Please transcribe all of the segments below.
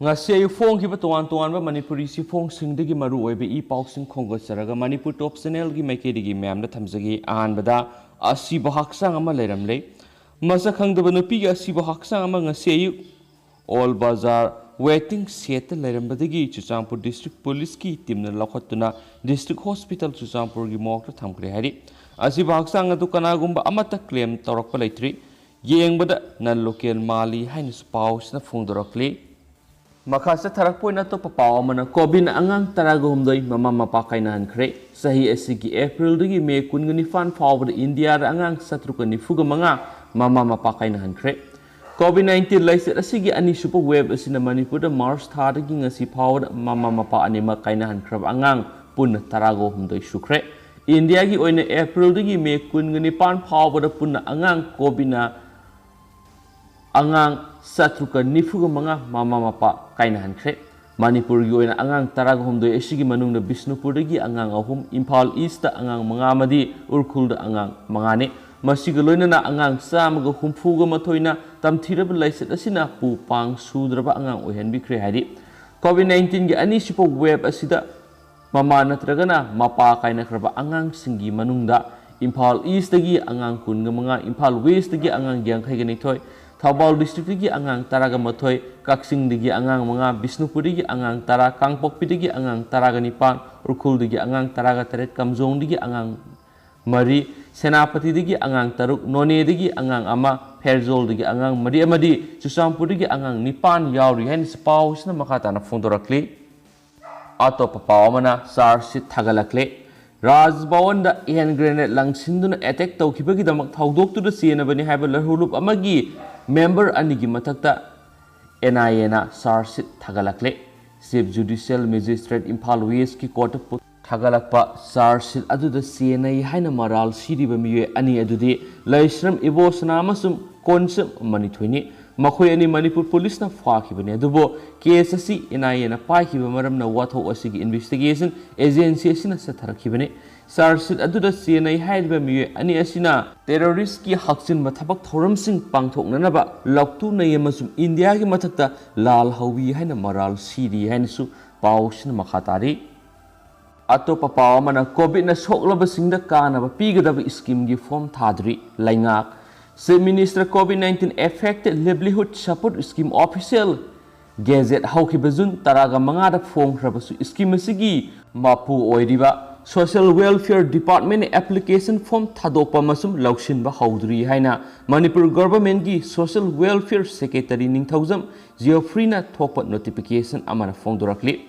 ngasi ayu phong ki toan toan ba manipuri si phong sing digi maru oibe I pausing khongocharaga manipur top channel gi maike digi mem da thamjagi an bada asi ba haksang ama leramle masa khangdaba nupi gi asi ba haksang ama ngasi ayu all bazar waiting set leirambadagi Chuchampur district police ki team na lakhatuna district hospital Chuchampur gi mok ta thamkre hari asi ba haksang adu kanagumba amata claim torak palaitri yengbada na local mali hainus paus na phungdorakli Makasa tarak po na to papawa mo na COVID na angang taragahumdoy mamamapa kay na hankre. Sahi esigi April digi may kun nga ni fan forward India ra angang satrukan ni fuga mga mamamapa kay na hankre. COVID-19 laysit asigi ani supo web asina Manipur da Mars thadagi nga si forward mamamapa anima kay na hankrab angang pun taragahumdoy sukre. India gi oy na April digi may kun nga ni fan forward pun na angang COVID na angang satrukan nifuga mga mamamapa kay na hankre. Manipur gi na angang taragahumdoy esigi manung na Bisnupur dagi angang ahum Impal East da angang mga madi Urkhul da angang mga ne masigaloy na angang samaga humfuga matoy na tamthirab layset asina pupang sudraba angang ohen bikre hari COVID-19 gi ani sipo web asida mama natragana mapa kay na kraba angang singi manungda Impal East dagi angang kun nga mga Impal West dagi angang gyang kay ganitoy Thaubal district digi angang taraga mathoy Kaksing digi angang mga Bisnupur digi angang tara Kangpokpi digi angang taraga nipan Urkhul digi angang taraga taret Kamjong digi angang mari Senapati digi angang taruk None digi angang ama Herzol digi angang mari amadi Chuchampur digi angang nipan yauri hen spouse na makata na phungdorakli ato papawa mana sarsit thagalakle Rajbhavan da hand grenade langsinduna attack tawkhibagi damak thaudok tu da senabani haiba larhulup amagi member anigi mathakta NIA na sarsit thagalakle Chief Judicial Magistrate Impal West ki court thagalakpa sarsit aduda senai haina maral siriba miye ani adudi Laisram Ibosna amasum konsum manithoini makhoi ani Manipur police na fakhibani adubo case asi NIA na paikhiba maramna watho asigi investigation agency asina satharakibani sarsit aduda senai haiba miye ani asina terrorist ki haksin mathabak thoramsing pangthoknanaba loktu nei amasum India gi mathakta lal hawi haina maral siri hainasu pawsin makhatari Atopa pawa mana COVID na soklaba singda kanaba pigadaba scheme gi form thadri laingak Chief Minister COVID-19 affected livelihood support scheme official gazette haukibazun taraga mangada form rabasu scheme sigi mapu oiriba Social Welfare Department application form thadopa masum lauksinba haudri haina Manipur government gi Social Welfare Secretary Ningthaujam Geoffrey na thokpa notification amana phongdorakli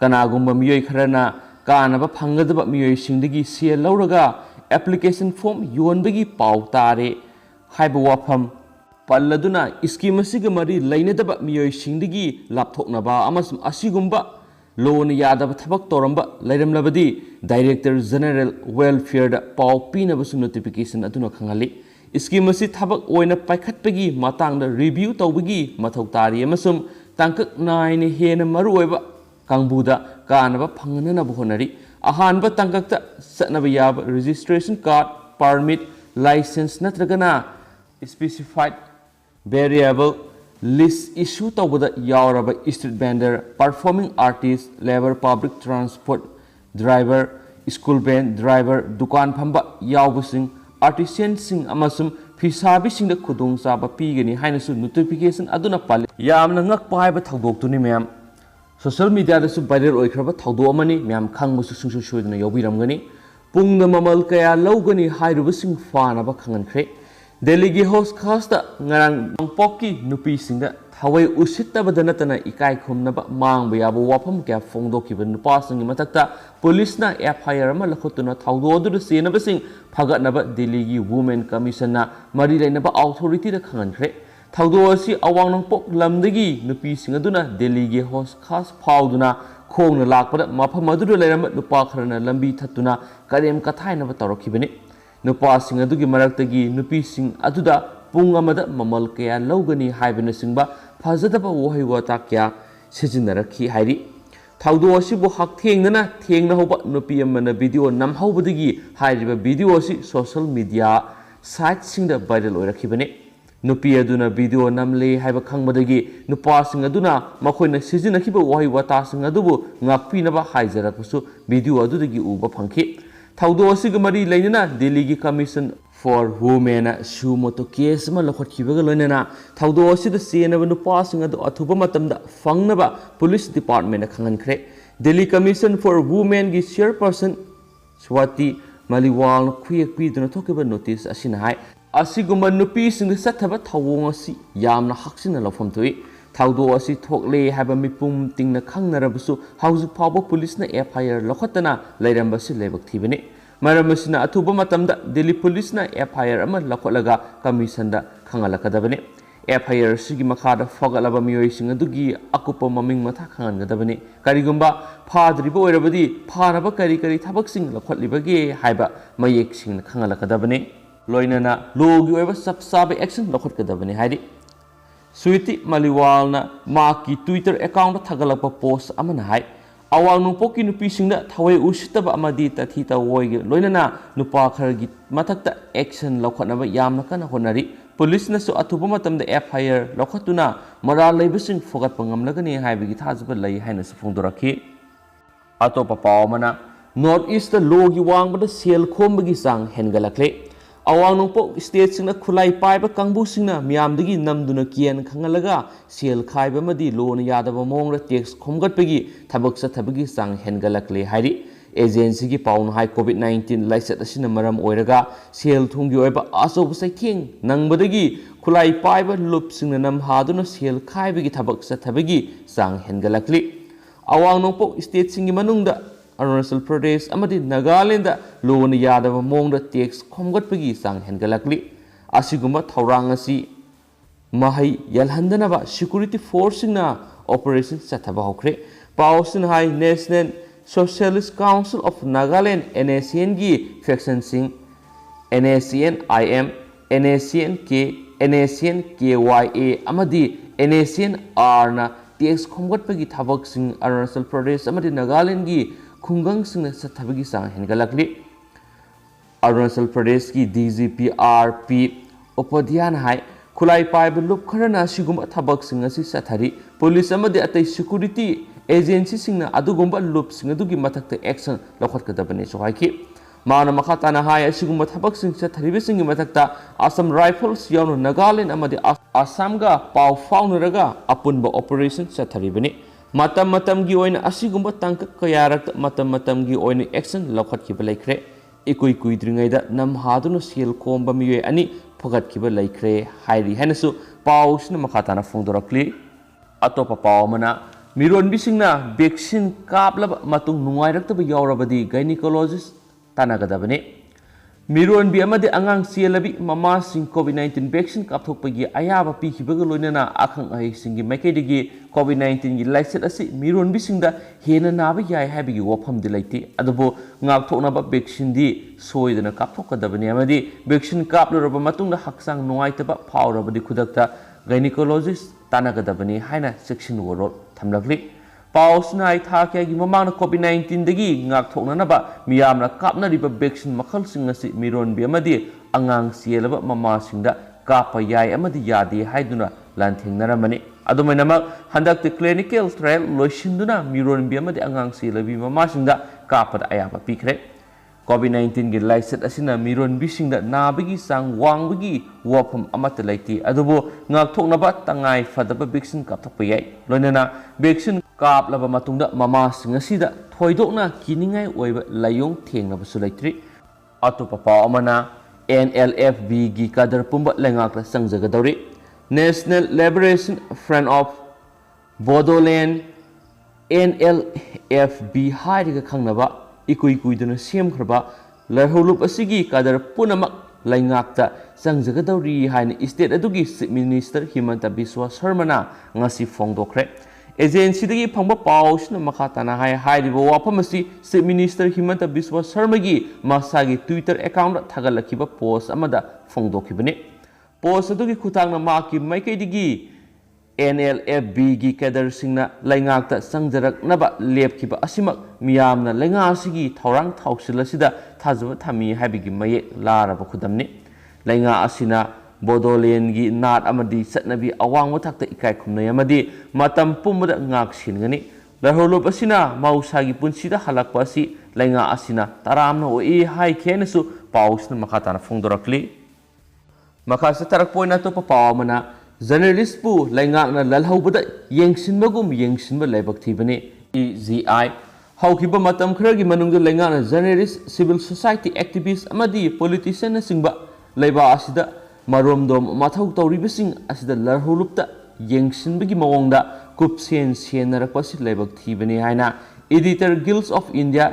kanagumba miyoi kharana kanaba phangadaba miyoi singdagi sia lauraga application form yonbagi pau tare haiba wafam palladuna scheme asiga mari lainadaba miyoi singdagi lapthoknaba amasum asigumba loan yadaba thabak toramba lairamlabadi Director General Welfare da pau pinabasu notification aduna khangali scheme asi thabak oina paikhatpagi matangda review tawbagi mathau tari amasum tangkak naine hena maru oiba Kangbuda kanaba phanganana honari ahanba tangkakta satnaba yaba registration card permit license natragana specified variable list issue tawbada yauraba street vendor performing artist labor public transport driver school van driver dukan phamba yaubusing artisan sing amasum fisabi singda khudong saba pigani hainasu notification aduna pal yamna ngakpa haiba thaudok tuni ma'am Social media da su viral oikraba thaudo amani myam khangmusu sungsu soidna yobiramgani pungna mamal kaya lawgani hairubasing fanaba khangankhre Delhi gi host khasta ngarang pokki nupi singda thawai usittaba natana ikai khumnaba mangba yaba wafam kya phongdokiba nupa singi matakta police na FIR ama lakhotuna thaudo du senabasing phagatnaba Delhi gi women commission na mari lainaba authority da khangankhre Thaudo asi awang nang pok lamdagi nupi singaduna Delhi gi host khas phauduna khongna lakpada mafam adudu leram nupa kharana lambi thatuna karem kathai na tawrakhibani nupa singadugi maraktagi nupi sing aduda pung amada mamal kaya lawgani haibana singba phajadaba wohai wata kya sijinarakhi hairi Thaudo asi bo hak thengna hoba nupi amana video namhaubadagi hairiba video asi social media site singda viral oirakhibani नुपी अदुना video नमले हाइबा खंगबदगी नुपासिंग अदुना मखोइना सिजिनखिबा वही वातासिंग अदुबु ngakpinaba हाइजरकसु वीडियो अदुदगी उबा फंखि थौदो असिग मरी लेना दिल्ली की commission for women suo motu case मा लखटखिबगा लोइना थौदो असिद सेनब नुपासिंग अदु अथुबा मतमदा फंगनबा पुलिस डिपार्टमेंट खंगनख्रे दिल्ली कमीशन फॉर वुमेन की चेयरपर्सन स्वाति मलिवाल खुयेक पीदुना थोकेबा नोटिस असिना हाय असिगुम्बा नुपीसिंग सथबा थौवोंग असि यामना हक्सिना लफम थोइ थौदो असि थोकले हाबा मिपुम तिंगना खंगनरबसु हाउजिक फावबो पुलिसना एफआईआर लखतना लैरंबसि लेबक थिबने मरमसिना अथुबा मतमदा दिल्ली पुलिसना एफआईआर अमा लखोलगा कमीशनदा खंगलकदबने एफआईआर सिगी मखादा फगलबा मियोइसिंग अदुगी अकुप ममिंग मथा खंगनगदबने करिगुम्बा फाद्रिबो ओइरबदि फानबा करी करी थबकसिंग लखोतलिबगे हाइबा मयेकसिंग खंगलकदबने लोइनना लोगी ओइबा सबसाबे एक्शन लखोतकदबने हाइदि स्वीटी मलिवालना माकी ट्विटर अकाउंट थगलप पोस्ट अमना हाय अवाल नुपोकी नुपीसिंगदा थवै उसितबा अमदि तथि तवोइगे लोइनना नुपा खरगी मथक्ता एक्शन लखोतनबा यामना कना होनरी पुलिसनसु अथुबा मतमदा एफआईआर लखोतुना मराल लैबसिंग फोगतपा ngamlagani हाइबगी थाजबा लै हाइनसु फोंदोरखि अतोपा पावमना नॉर्थ ईस्ट लोगी वांगबदा सेल खोमबगी चांग हेनगलखले अवांग नोंपो स्टेट सिंगना खुलाई पाइबा कांगबु सिंगना मियामदगी नमदुना कियन खंगलगा सेल खाइबा मदी लोन यादबा मोंगरा टैक्स खोमगतपगी थबक सथबगी चांग हेनगलखले हाइरि एजेंसी की पाउन हाई कोविड-19 लाइसेट असिना मरम ओइरगा सेल थुंगी ओइबा आचौब सैथेंग नंगबदगी खुलाई पाइबा लुप सिंगना नमहादुना सेल खाइबगी थबक सथबगी चांग हेनगलखली अवांग नोंपो स्टेट सिंगी मनुंगदा अरुणाचल प्रदेश अमदी नागालैंड लोन यादव मोंग टैक्स खोमगतपगी चांग हेनगलकली असिगुम्बा थौरांग असि महै यलहंदनबा सिक्योरिटी फोर्सिंगना ऑपरेशन चथबा होख्रे पाउसिन हाई National Socialist Council of Nagaland NACN की फैक्शन सिंग NACN IM NACN K NACN KYA अमदी NACN R ना टैक्स खोमगतपगी थबक सिंग अरुणाचल प्रदेश अमदी नागालैंड की खुंगंग सिंह सथबगी चांग हेनगलकली अरुणाचल प्रदेश की DGP RP उपाध्याय हाय खुलाई पाइब लुप खरना सिगुम्बा थबक सिंह असि सथरी पुलिस अमदि अतै सिक्योरिटी एजेंसी सिंगना अदुगुम्बा लुप सिंह अदुगी मथक्ते एक्शन लखोतकदबने सोहाइखि माना मखाताना हाय असिगुम्बा थबक सिंह सथरिबे सिंगी मथक्ता असम राइफल्स यावनो नागालैंड अमदि आसामगा पाव फाउनरगा अपुनबा ऑपरेशन सथरिबने मतम मतम की ओइन असिगुम्बा तंक कयारक मतम मतम की ओइन एक्शन लखटखिबा लैख्रे इकुई कुइद्रिङैदा नमहादुना सेल खोमबा मियोय अनि फगतखिबा लैख्रे हाइरि हैनसु पाउसना मखाताना फोंदोरक्ली अतोपा पावमना मिरोनबिसिंगना वैक्सीन कापलब मतुंग नुंगाइरक्तबा यावरबदि गायनिकोलॉजिस्ट तानागदबने मिरोनबी अमदि अंगांग चेलबी ममासिंग कोविड-19 वैक्सीन कापथोकपगी अयाबा पीखिबगा लोइनना आखंग अहिसिंगी मैकेदगी कोविड-19 की लाइसेट असि मिरोनबिसिंगदा हेना नाबा याय हाइबगी वफमदि लैति अदुबो ngakthoknaba वैक्सीन दी सोइदना कापथोकदबने अमदि वैक्सीन कापलरबा मतुंगदा हक्सांग नुंगाइतबा फावरबदि खुदक्ता गायनिकोलॉजिस्ट तानागदबने हाइना सेक्शन वरो थमलगली पाउसना थाक्या की ममांग कोविड-19 दगी ngakthoknanaba मियामना कापनरिबा वैक्सीन मखलसिंग असि मिरोनबी अमदि अंगांग चेलबा ममासिंगदा कापा याय अमदि यादे हाइदुना लांथेंगनरमने अदुमैनमक हंदक्ति क्लिनिकल ट्रायल लोइसिंदुना मिरोनबी अमदि अंगांग चेलबी ममासिंगदा कापदा अयाबा पीखरे कोविड-19 की लाइसेट असिना मिरोनबिसिंगदा नाबगी सांग वांगबगी वफम अमत लैति अदुबो ngakthoknaba तंगाई फदबा वैक्सीन कापथोकपा याय लोइनना वैक्सीन कापलबा मतुंगदा ममासिंग असिदा थोइदोकना किनिंगाई ओइबा लायोंग थेंगनबसु लैत्रि अतोपा पाव अमना NLFB की कदर पुंबा लेंगाकला संजगदौरि National Liberation Front of Bodoland NLFB हाइरिगा खंगनबा इकुई कुइदुना सेमखरबा लरहौलुप असिगी कदर पुनमक लैंगाकता संजगदौरि हाइना स्टेट अदुगी चीफ मिनिस्टर हिमंत बिस्वा शर्माना ngasi फोंदोखरे एजेंसी दगी फंगबा पाउसना मखाताना हाइरिबा वाफम असि चीफ मिनिस्टर हिमंत बिस्वा शर्मा की मसागी ट्विटर अकाउंट थगलखिबा पोस्ट अमदा फोंदोखिबने पोस्ट अदुगी खुतांगना माकी मैकैदिगी NLFB की कैडर सिंगना लैंगाकता संजरकनबा लेपखिबा असिमक मियामना लैंगा असिगी थौरांग थाउसिलसिदा थाजबा थामी हाइबिगी मये लारबा खुदमने लैंगा असिना बोडोलैंड की नाट अमदी चटनबी अवांग मथक्ता इकाय खुमनय अमदी मतम पुमदा ngak सिनगनी लरहोलोप असिना मौसागी पुंसीदा हलकपा असि लैंगा असिना तरामना ओई हाई खेनसु पाउसना मखाताना फोंदोरक्ली मखासे तरकपोइना तो पावमना जर्नलिस्ट पु लैंगाकना ललहौबदा येंगसिनबगुम येंगसिनबा लाइबक थीबने EGI हौखिबा मतम खरगी मनुंग लैंगाकना जर्नलिस्ट सिविल सोसाइटी एक्टिविस्ट अमदी पॉलिटिशियन सिंगबा लैबा असिदा मरोमदोम मथौ तौरिबसिंग असिदा लरहोलुपता येंगसिनबगी मवोंगदा कुपसेन सेनरपसि लाइबक थीबने हाइना editor guilds of India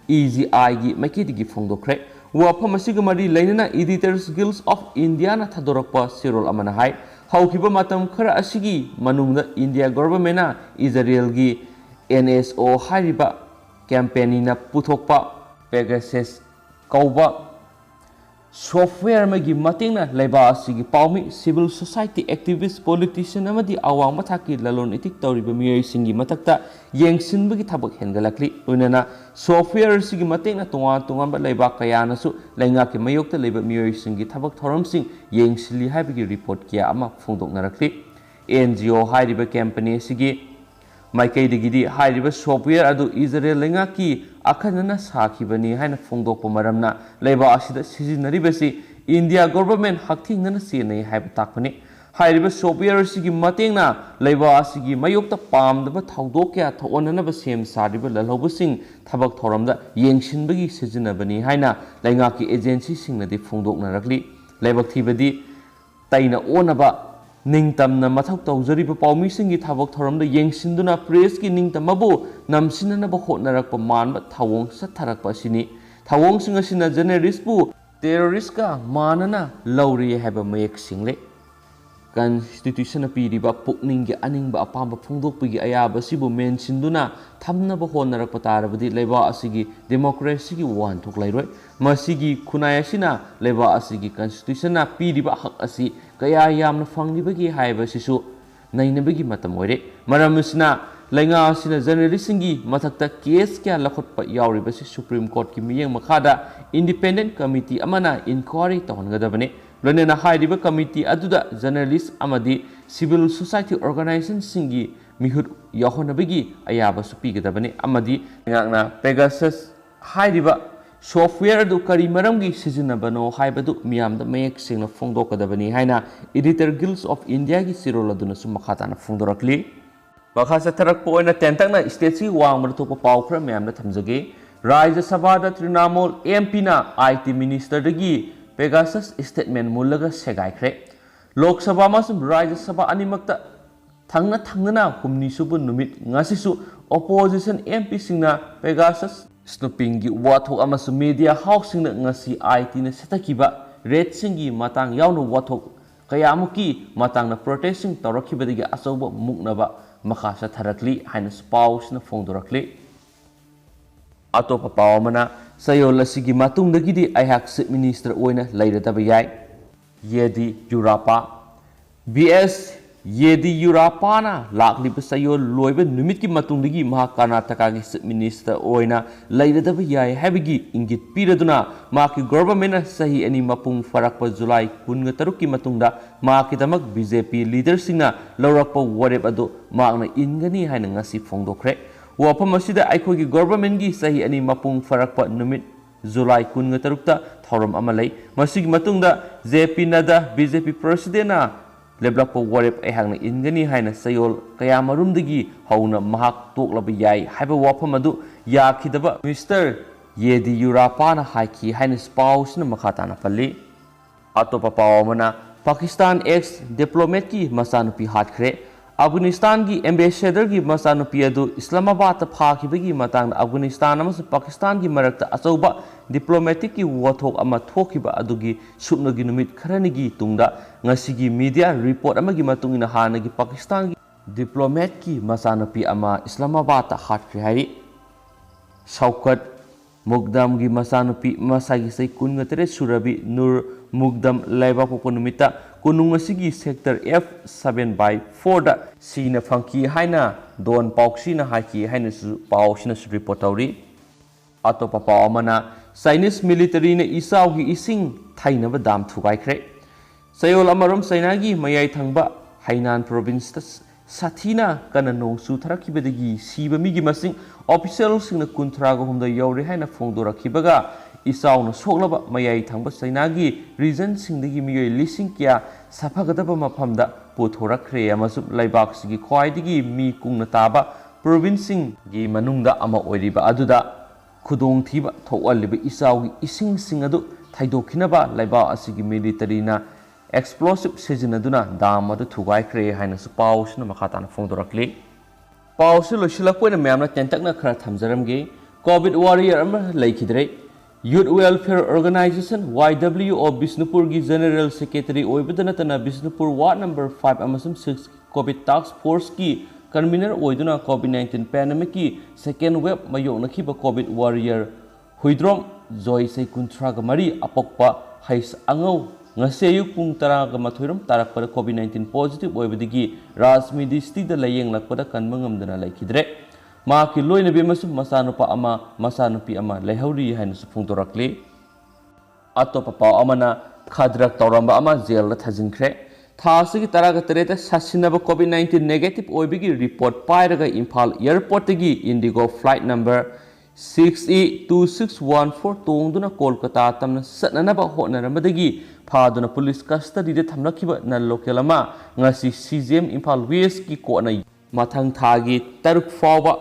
EGI की मैकेदिगी फोंदोखरे वाफम असिग मरी लैनना एडिटर्स गिल्ड्स ऑफ इंडिया ना थादोरकपा सिरोल अमना हाई हौखिबा मतम खरा असिगी मनुंगदा इंडिया गवर्नमेंटना इजराइल की NSO हारिबा कैंपेनिना पुथोकपा पेगासस कौबा सॉफ्टवेयर में मतेंगना लेबा असिगी पाउमी सिविल सोसाइटी एक्टिविस्ट पॉलिटिशियन अमदी अवांग मथाकी ललोन इतिक तौरिबा मियोइसिंगी मथक्ता येंगसिनबगी थबक हेनगलक्ली उनना सॉफ्टवेयर सिगी मतेंगना तोंगा तोंगांबा लेबा कयानासु लैंगाकी मयोक्ता लेबा मियोइसिंगी थबक थौरमसिंग येंगसिली हाइबगी रिपोर्ट किया अमा फोंदोकनरक्ली NGO हाइरिबा कैंपेनी सिगी माइकैदगिदी हाइरिबा सॉफ्टवेयर अदु इजराइल लैंगाकी अखनना साखिबनी हाइना फोंदोकपा मरमना लेबा असिदा सिजिनरिबसि इंडिया गवर्नमेंट हक्थिंगना सेनै हाइबा ताकपने हाइरिबा सॉफ्टवेयर सिगी मतेंगना लेबा असिगी मयोक्ता पामदबा थौदोक्या थौननबा सेम सारिबा ललहौबसिंग थबक थौरमदा येंगसिनबगी सिजिनबनी हाइना लैंगाकी एजेंसी सिंगनदि फोंदोकनरक्ली लेबक थीबदी तैना ओनबा निंगतमना मथौ तौजरिबा पाउमीसिंगी थबक थौरमदा येंगसिनदुना प्रेस की निंगतमबु नमसिननबा होटनरकपा मानबा थवोंग सथरकपा सिनी थवोंगसिंग असिना जर्नलिस्टबु टेररिस्टका मानना लौरी हैबा मयेक सिंगले कॉन्स्टिट्यूशन पीरिबा पुकनिंग अनिंगबा अपांबा फोंदोकपगी अयाबसिबु मेनसिनदुना थमनबा होनरकपा तारबदि लेबा असिगी डेमोक्रेसी की वाहनथोक लैरोय मसिगी खुनाय असिना लेबा असिगी कॉन्स्टिट्यूशन पीरिबा हक असि कया यामना फंगलिबगी हाइबसिसु नैनबगी मतम ओइरे मरमसिना लैंगा असिना जर्नलिस्टसिंगी मथक्ता केस क्या लखोटपा यावरिबसि सुप्रीम कोर्ट की मियेंग मखादा इंडिपेंडेंट कमिटी अमना इंक्वायरी तौहनगदबने लोनेना हाइरिबा कमिटी अदुदा जर्नलिस्ट अमदी सिविल सोसाइटी ऑर्गेनाइजेशन सिंगी मिहुत याहोनबगी अयाबसु पीगदबने अमदी ngakna पेगासस हाइरिबा सॉफ्टवेयर अदु करी मरमगी सिजिनबनो हाइबदु मियामदा मयेक सिंगना फोंदोकदबनी हाइना एडिटर गिल्ड्स ऑफ इंडिया की सिरोल अदुनसु मखाताना फोंदोरक्ली मखासा थरकपा ओइना टेंटकना स्टेट सी वांगबद थोपा पावखरा म्यामदा थमजगे राज्य सभा तृणमूल MP ना IT मिनिस्टर दगी पेगासस स्टेटमेंट मुलगा सेगाइख्रे लोकसभा मसुम राज्य सभा अनिमक्ता थंगना हुमनी सुबु नुमित ngasisu opposition MP सिंगना पेगासस स्नूपिंग की वाथोक अमसु मीडिया हाउस सिंगना ngasi IT ना सेतकिबा रेड सिंगी मतंग यावनो वाथोक कयामुकी मतंगना प्रोटेस्टिंग तौरखिबदगी अचौबा मुकनबा मखासा थरकली हाइना पाउसना फोंदोरकली अतोप पावमना सयोल असिगी मतुंगदगिदी अयहाक चीफ मिनिस्टर ओइना लैरदबा याय येदियुराप्पा BS येदियुराप्पाना लाखलिबा सयोल लोइबा नुमित की मतुंगदगी महा कर्नाटका की चीफ मिनिस्टर ओइना लैरदबा याय हैबगी इंगित पीरदुना माकी गवर्नमेंट सही अनि मपुंग फरकपा जुलाई 13 की मतुंगदा माकी दमक BJP लीडर सिंगना लौरकपा वरेप अदो माकना इनगनी हाइना ngasi फोंदोखरे वाफम असिदा अखोगी गवर्नमेंट की सही अनि मपुंग फरकपा नुमित जुलाई 13 थौरम अमा लै मसिगी मतुंगदा JP नड्डा BJP प्रेसिडेंटना लेब्लकपा वरेप अहांगना इनगनी हाइना सयोल कयामरुमदगी हौना महाक तोकलबा याय हाइबा वाफम अदु याखिदबा मिस्टर येदियुराप्पाना हाइखि हाइना स्पाउसना मखाताना पल्ली अतोपा पावमना पाकिस्तान एक्स डिप्लोमेट की मसानुपी हाटखरे अफगानिस्तान की एम्बेसडर की मचानुपी अदु इस्लामाबाद फाखिबगी मतंग अफगानिस्तान अमसुंग पाकिस्तान की मरक्ता अचौबा डिप्लोमेटिक की वाथोक अमा थोखिबा अदुगी सुपनगी नुमित खरनिगी तुंगदा ngasiगी मीडिया रिपोर्ट अमगी मतुंगिना हानगी पाकिस्तान की डिप्लोमेट की मचानुपी अमा इस्लामाबाद हाटखरे हारि शौकत मुगदम की मचानुपी मसागी सै 19 सुरबी नूर मुगदम लाइबा पोको नुमिता कुनुंग असिगी सेक्टर F7/4 दा सीना फंकी हाइना दोन पाउक्सीना हाइकी हाइना पाउसीना रिपोर्ट तौरी अतोपा पाउ अमना चाइनीज मिलिटरी ने इसाउगी इसिंग थाइनबा दाम थुगाइख्रे Sayol amarom Sainagi mayai thangba Hainan province Sathina kana nong su tharakibadagi siba migi masing official singna kuntraga humda yauri haina phongdorakibaga isauna soklaba mayai thangba Sainagi region singdagi miyoi lising kya safagadaba mafamda pothorakre amasum laibak sigi khwaidagi mi kungna taba province gi manungda ama oiriba aduda khudong thiba thowaliba isaugi ising sing adu thaidokhinaba laiba asigi military na explosive sejinaduna dam adu thugai kre haina su pausna makhatana phongdorakli pausu losilakpoina mayamna tentakna khara thamjaramge covid warrior ama laikhidre youth welfare organization YW of Bisnupur gi general secretary oibadana tana Bisnupur ward number 5 amasum 6 covid task force ki convener oiduna covid-19 pandemic ki second wave mayokna khiba covid warrior huidrom joy sei kuntra ga mari apokpa hais angau ngase ayuk pung tara ga mathoiram tarakpada covid-19 positive oibadigi Rajmi district da layeng lakpada kanmangam dana laikhidre ma ki loina be masum masanupa ama masanupi ama lehauri haina su phungdorakli atopa paw amana khadrak tawramba ama jail la thajinkre thasigi taraga tereta sasinaba covid-19 negative oibigi report pairaga Imphal airport gi Indigo flight number 6E2614 tongduna Kolkata tamna satnanaba hotnarambadagi phaduna police custody de thamlakhiba na local ama ngasi CGM Imphal West ki kona mathang thagi taruk fawa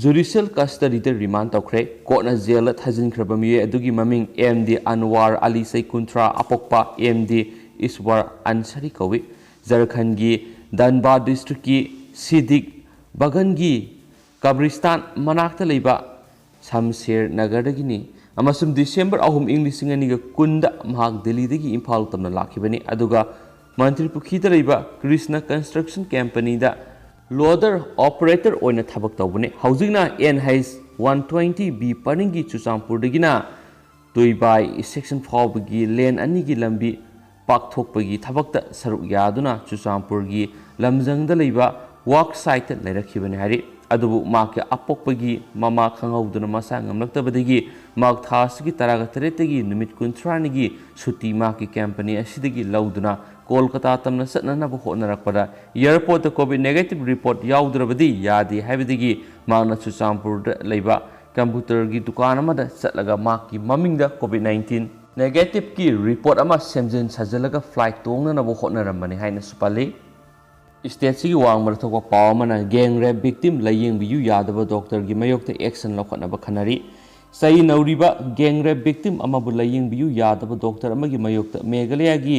judicial custody de remand tawkhre kona jail thajinkhra bamiye adugi maming MD Anwar Ali Sai Kuntra apokpa MD Iswar Ansari kawi Jharkhand gi Dhanbad district ki Sidik Bagan gi Kabristan manakta leiba Samsher Nagadagini amasum December ahum English nganiga kunda mahak Delhi dagi Imphal tamna lakhibani aduga Mantri Pukhida leiba Krishna Construction Company da loader operator oina thabak tawbune haujingna NH 120B paringi Chusampur dagina toibai section 4 bagi lane ani gi lambi pakthok bagi thabakta saruk yaduna Chusampur gi lamjangda leiba work site lairakibani hari adubu maake apokpagi mama khangauduna masa ngamlaktabadagi mak thasigi taraga teretagi numit kuntranigi suti maki company asidagi lauduna Kolkata tamna satnana bu hotnarakpada airport the covid negative report yaudurabadi yadi habidagi magna Chusampur leiba computer gi dukan amada satlaga maki mamingda covid 19 negative ki report ama semjin sajalaga flight tongna na bu hotnaramani haina supali state sigi wang marthokwa pawamana gang rape victim layeng biyu yadaba doctor gi mayokta action lokhatna ba khanari sai nauriba gang rape victim ama bu layeng biyu yadaba doctor ama gi mayokta Meghalaya gi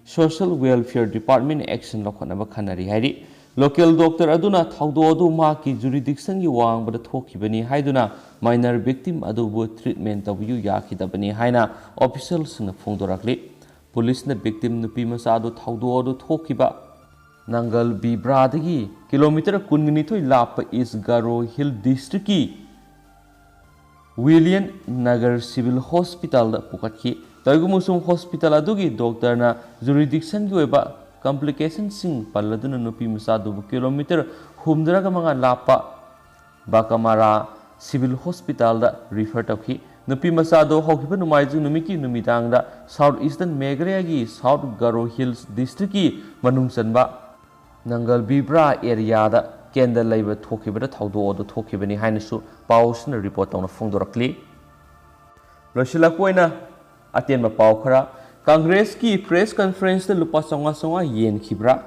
social welfare department action lokhatna ba khanari hairi local doctor aduna thaudo adu ma ki jurisdiction gi wang bada thokibani haiduna minor victim adu bu treatment tabiyu yakhidabani haina officials na phongdorakli police na victim nupi masa adu thaudo adu thokiba Nangal Bibradagi kilometer kunginithoi lapa is Garo Hill district ki William Nagar Civil Hospital da pukatki Taigumusum Hospital adugi doctor na jurisdiction gi oiba complication sing palladuna nupi masadu kilometer humdraga manga lapa Bakamara Civil Hospital da refer tawki nupi masado hokiba numaiju numiki numidang da South Eastern Meghalaya gi South Garo Hills district ki manung sanba Nangal Bibra area da Kendal Labor Tokibada Taudo or the Tokibani Hainasu, Pausna report on a Fondorakli. Roshilapoina Atenma Paukara, Congress ki press conference the Lupasonga Songa Yen Kibra.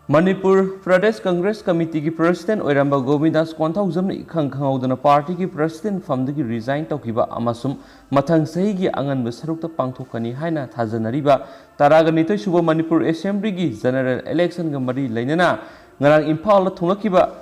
Manipur Pradesh Congress Committee ki President Oiramba Govindas 1000 Kanghaudana Party ki President from the resign Tokiba Amasum Matang Saigi Angan Besarukta Pangtokani Haina Tazanariba Taraganito Suba Manipur Assembly gi General Election Gamari Lainana Ngarang Imphal Tungakiba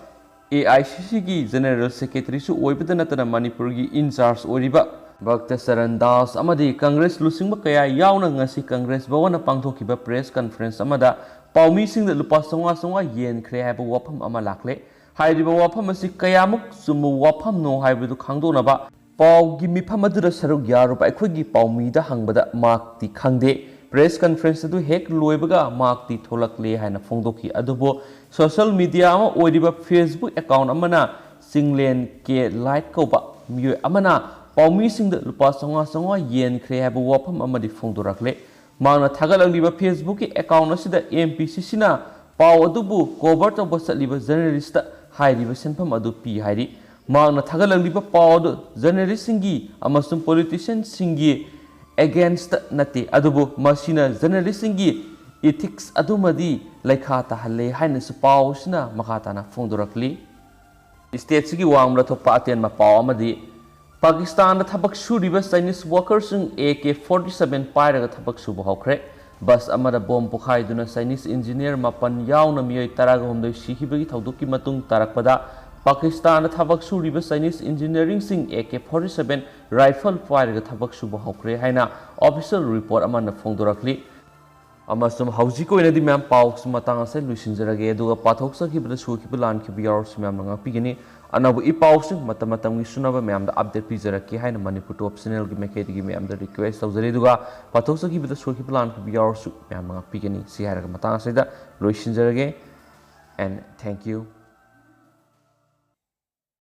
AICC gi General Secretary Su Oibadanatana Manipur gi in charge Oriba Bhakta Saran Das Amadi Congress Lusingba Kaya Yauna Ngasi Congress Bawana Pangtokiba press conference Amada Paumi sing the Lupa Songa Yen Kre have a wapam amalakle. Hide wapam as Kayamuk, Sumu wapam no hybrid to Kangdonaba. Pau give me Pamadura Saru Yaru by Quiggy Paumi the Hangbada Mark the Kangde. Press conference to Hek Luebaga Mark the Tolakle Hana Fondoki Adobo. Social media Oidiba Facebook account Amana Singlen K Light Koba Mu Amana Paumi sing the Lupa Songa Yen Kre have a wapam amadi Fondorakle. ꯃꯥꯡꯅ ꯊꯥꯒꯠꯂꯛꯂꯤꯕ ꯐꯦꯁꯕꯨꯛꯀꯤ account ꯑꯁꯤꯗ MPCCꯅ ꯄꯥꯎ ꯑꯗꯨꯕꯨ cover ꯇꯧꯕ ꯆꯠꯂꯤꯕ ꯖꯔꯅꯦꯂꯤꯁꯇ ꯍꯥꯏꯔꯤꯕ ꯁꯦꯟꯐꯝ ꯑꯗꯨ ꯄꯤ ꯍꯥꯏꯔꯤ ꯃꯥꯡꯅ ꯊꯥꯒꯠꯂꯛꯂꯤꯕ ꯄꯥꯎ ꯑꯗꯨ ꯖꯔꯅꯦꯂꯤꯁꯁꯤꯡꯒꯤ ꯑꯃꯁꯨꯡ ꯄꯣꯂꯤꯇꯤꯁꯤꯌꯟꯁꯤꯡꯒꯤ ꯑꯦꯒꯦꯟꯁꯇ ꯅꯠꯇꯦ ꯑꯗꯨꯕꯨ ꯃꯁꯤꯅ ꯖꯔꯅꯦꯂꯤꯁꯁꯤꯡꯒꯤ ꯏꯊꯤꯛꯁ ꯑꯗꯨꯃꯗꯤ ꯂꯩꯈꯥ ꯇꯥꯍꯜꯂꯦ ꯍꯥꯏꯅꯁꯨ ꯄꯥꯎ ꯑꯁꯤꯅ ꯃꯈꯥ ꯇꯥꯅ ꯐꯣꯡꯗꯣꯔꯛꯂꯤ ꯁ꯭ꯇꯦꯠꯁꯤꯒꯤ ꯋꯥꯡꯃꯗ ꯊꯣꯛꯄ ꯑꯇꯦꯟꯕ ꯄꯥꯎ ꯑꯃꯗꯤ ꯄꯥꯀꯤꯁꯇꯥꯟꯗ ꯊꯕꯛ ꯁꯨꯔꯤꯕ ꯆꯥꯏꯅꯤꯁ ꯋꯥꯔꯀꯔꯁꯤꯡ AK-47 ꯄꯥꯏꯔꯒ ꯊꯕꯛ ꯁꯨꯕ ꯍꯧꯈ꯭ꯔꯦ ꯕꯁ ꯑꯃꯗ ꯕꯣꯝ ꯄꯣꯈꯥꯏꯗꯨꯅ ꯆꯥꯏꯅꯤꯁ ꯏꯟꯖꯤꯅꯤꯌꯔ 9 ꯌꯥꯎꯅ ꯃꯤꯑꯣꯏ 19 ꯁꯤꯈꯤꯕꯒꯤ ꯊꯧꯗꯣꯛꯀꯤ ꯃꯇꯨꯡ ꯇꯥꯔꯛꯄꯗ ꯄꯥꯀꯤꯁꯇꯥꯟꯗ ꯊꯕꯛ ꯁꯨꯔꯤꯕ ꯆꯥꯏꯅꯤꯁ ꯏꯟꯖꯤꯅꯤꯌꯔꯤꯡꯁꯤꯡ AK-47 ꯔꯥꯏꯐꯜ ꯄꯥꯏꯔꯒ ꯊꯕꯛ ꯁꯨꯕ ꯍꯧꯈ꯭ꯔꯦ ꯍꯥꯏꯅ ꯑꯣꯐꯤꯁꯤꯌꯦꯜ ꯔꯤꯄꯣꯔꯠ ꯑꯃꯅ ꯐꯣꯡꯗꯣꯔꯛꯂꯤ ꯑꯃꯁꯨꯡ ꯍꯧꯖꯤꯛ ꯑꯣꯏꯅꯗꯤ ꯃꯌꯥꯝ ꯄꯥꯎꯁꯨ ꯃꯇꯥꯡ ꯑꯁꯤ ꯂꯣꯏꯁꯤꯟꯖꯔꯒꯦ ꯑꯗꯨꯒ ꯄꯥꯊꯣꯛꯆꯈꯤꯕꯗ ꯁꯣꯏꯈꯤꯕ ꯂꯥꯟꯈꯤꯕ ꯌꯥꯎꯔꯁꯨ ꯃꯌꯥꯝꯅ ꯉꯥꯛꯄꯤꯒꯅꯤ ꯑꯅꯧꯕ ꯏꯄꯥꯎꯁꯤꯡ ꯃꯇꯝꯒꯤ ꯁꯨꯅꯕ ꯃꯌꯥꯝꯗ ꯑꯞꯗꯦꯠ ꯄꯤꯖꯔꯛꯀꯦ ꯍꯥꯏꯅ ꯃꯅꯤꯄꯨꯔ ꯇꯣꯞ ꯆꯦꯅꯦꯜꯒꯤ ꯃꯥꯏꯀꯩꯗꯒꯤ ꯃꯌꯥꯝꯗ ꯔꯤꯀ꯭ꯋꯦꯁ ꯇꯧꯖꯔꯤ ꯑꯗꯨꯒ ꯄꯥꯊꯣꯛꯆꯈꯤꯕꯗ ꯁꯣꯏꯈꯤꯕ ꯂꯥꯟꯈꯤꯕ ꯌꯥꯎꯔꯁꯨ ꯃꯌꯥꯝꯅ ꯉꯥꯛꯄꯤꯒꯅꯤ ꯁꯤ ꯍꯥꯏꯔꯒ ꯃꯇꯥꯡ ꯑꯁꯤꯗ ꯂꯣꯏꯁꯤꯟꯖꯔꯒꯦ and thank you